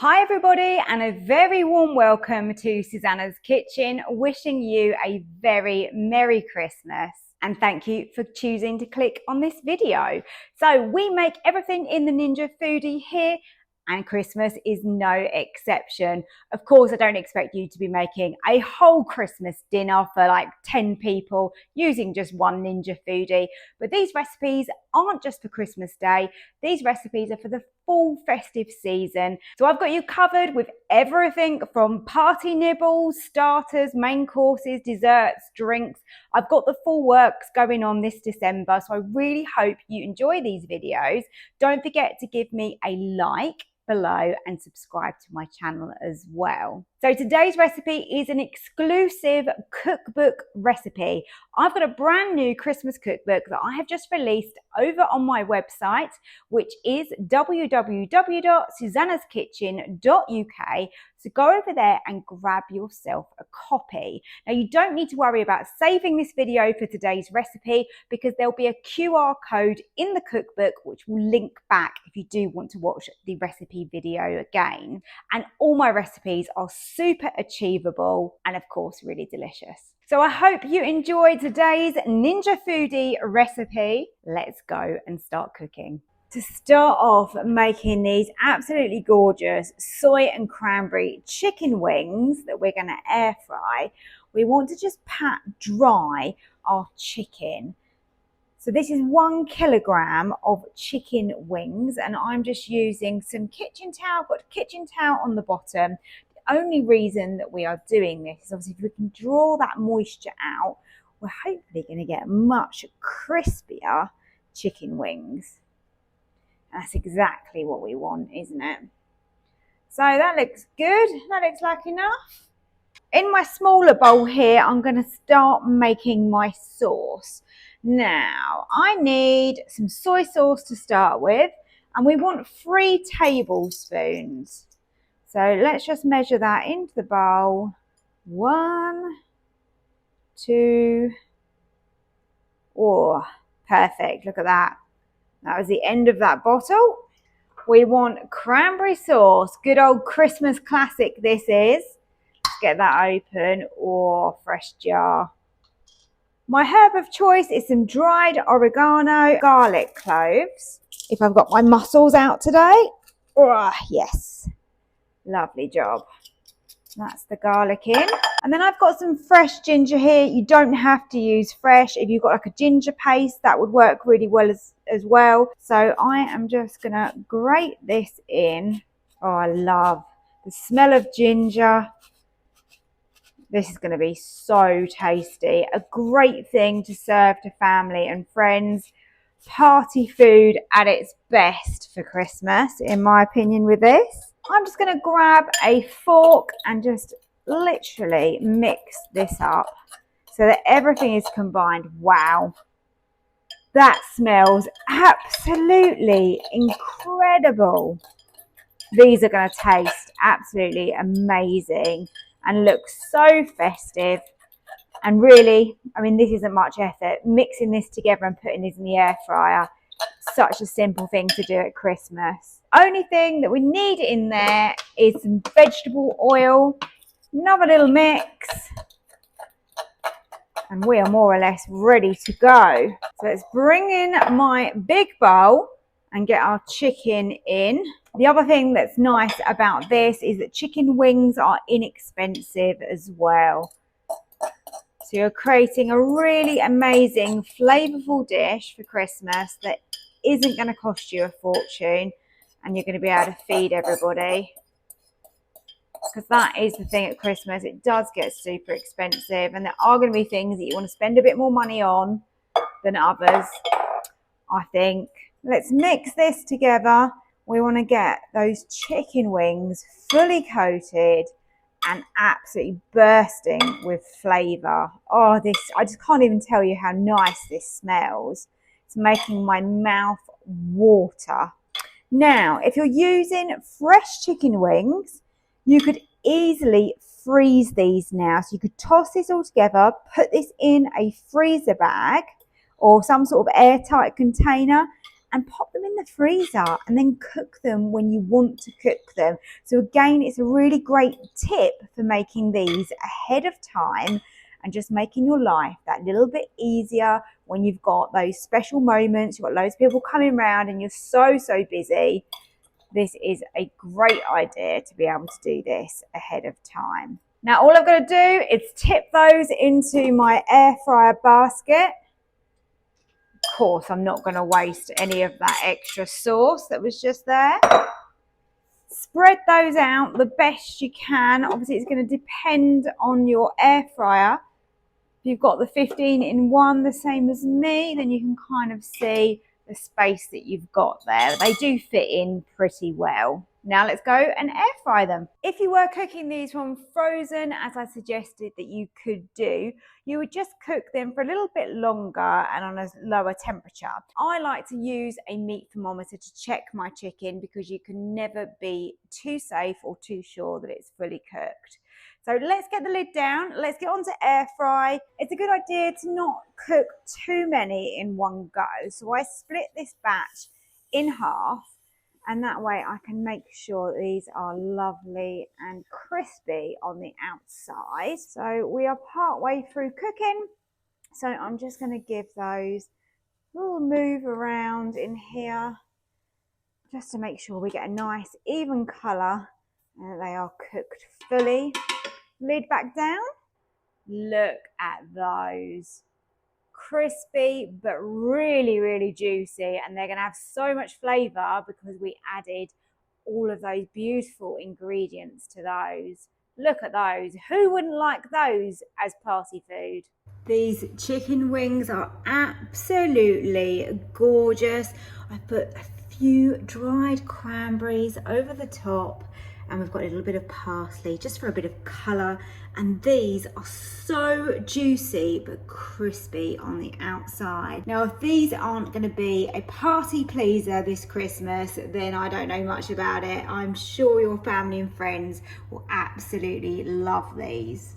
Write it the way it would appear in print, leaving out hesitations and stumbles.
Hi everybody, and a very warm welcome to Susannah's Kitchen, wishing you a very Merry Christmas. And thank you for choosing to click on this video. So we make everything in the Ninja Foodi here, and Christmas is no exception. Of course, I don't expect you to be making a whole Christmas dinner for like 10 people using just one Ninja Foodi, but these recipes aren't just for Christmas Day. These recipes are for the full festive season. So I've got you covered with everything from party nibbles, starters, main courses, desserts, drinks. I've got the full works going on this December, so I really hope you enjoy these videos. Don't forget to give me a like below and subscribe to my channel as well. So today's recipe is an exclusive cookbook recipe. I've got a brand new Christmas cookbook that I have just released over on my website, which is www.susannahskitchen.uk. So go over there and grab yourself a copy. Now you don't need to worry about saving this video for today's recipe because there'll be a QR code in the cookbook which will link back if you do want to watch the recipe video again. And all my recipes are super achievable and of course really delicious. So I hope you enjoyed today's Ninja Foodi recipe. Let's go and start cooking. To start off making these absolutely gorgeous soy and cranberry chicken wings that we're going to air fry, we want to just pat dry our chicken. So this is 1 kilogram of chicken wings, and I'm just using some kitchen towel. I've got a kitchen towel on the bottom. The only reason that we are doing this is obviously if we can draw that moisture out, we're hopefully going to get much crispier chicken wings. That's exactly what we want, isn't it? So that looks good. That looks like enough. In my smaller bowl here, I'm going to start making my sauce. Now, I need some soy sauce to start with, and we want 3 tablespoons. So let's just measure that into the bowl. 1, 2, oh, perfect. Look at that. That was the end of that bottle. We want cranberry sauce. Good old Christmas classic this is. Let's get that open. Oh, fresh jar. My herb of choice is some dried oregano, garlic cloves. If I've got my muscles out today. Oh, yes. Lovely job. That's the garlic in. And then I've got some fresh ginger here. You don't have to use fresh. If you've got like a ginger paste, that would work really well as well. So I am just going to grate this in. Oh, I love the smell of ginger. This is going to be so tasty. A great thing to serve to family and friends. Party food at its best for Christmas, in my opinion, with this. I'm just going to grab a fork and just literally mix this up so that everything is combined. Wow. That smells absolutely incredible. These are going to taste absolutely amazing and look so festive. And really, I mean, this isn't much effort. Mixing this together and putting this in the air fryer, such a simple thing to do at Christmas. Only thing that we need in there is some vegetable oil, another little mix, and we are more or less ready to go. So let's bring in my big bowl and get our chicken in. The other thing that's nice about this is that chicken wings are inexpensive as well. So you're creating a really amazing, flavorful dish for Christmas that isn't going to cost you a fortune, and you're going to be able to feed everybody. Because that is the thing at Christmas, it does get super expensive, and there are going to be things that you want to spend a bit more money on than others, I think. Let's mix this together. We want to get those chicken wings fully coated and absolutely bursting with flavour. Oh, this, I just can't even tell you how nice this smells. It's making my mouth water. Now, if you're using fresh chicken wings, you could easily freeze these now. So you could toss this all together, put this in a freezer bag or some sort of airtight container, and pop them in the freezer and then cook them when you want to cook them. So again, it's a really great tip for making these ahead of time and just making your life that little bit easier when you've got those special moments, you've got loads of people coming around and you're so busy. This is a great idea to be able to do this ahead of time. Now all I've got to do is tip those into my air fryer basket. Of course, I'm not going to waste any of that extra sauce that was just there. Spread those out the best you can. Obviously, it's going to depend on your air fryer. If you've got the 15-in-1, the same as me, then you can kind of see the space that you've got there. They do fit in pretty well. Now let's go and air fry them. If you were cooking these from frozen, as I suggested that you could do, you would just cook them for a little bit longer and on a lower temperature. I like to use a meat thermometer to check my chicken because you can never be too safe or too sure that it's fully cooked. So let's get the lid down, let's get on to air fry. It's a good idea to not cook too many in one go. So I split this batch in half, and that way I can make sure these are lovely and crispy on the outside. So we are part way through cooking. So I'm just going to give those a little move around in here just to make sure we get a nice even colour and they are cooked fully. Lid back down. Look at those. Crispy but really juicy, and they're going to have so much flavour because we added all of those beautiful ingredients to those. Look at those. Who wouldn't like those as party food? These chicken wings are absolutely gorgeous. I put a few dried cranberries over the top, and we've got a little bit of parsley just for a bit of colour. And these are so juicy but crispy on the outside. Now, if these aren't going to be a party pleaser this Christmas, then I don't know much about it. I'm sure your family and friends will absolutely love these.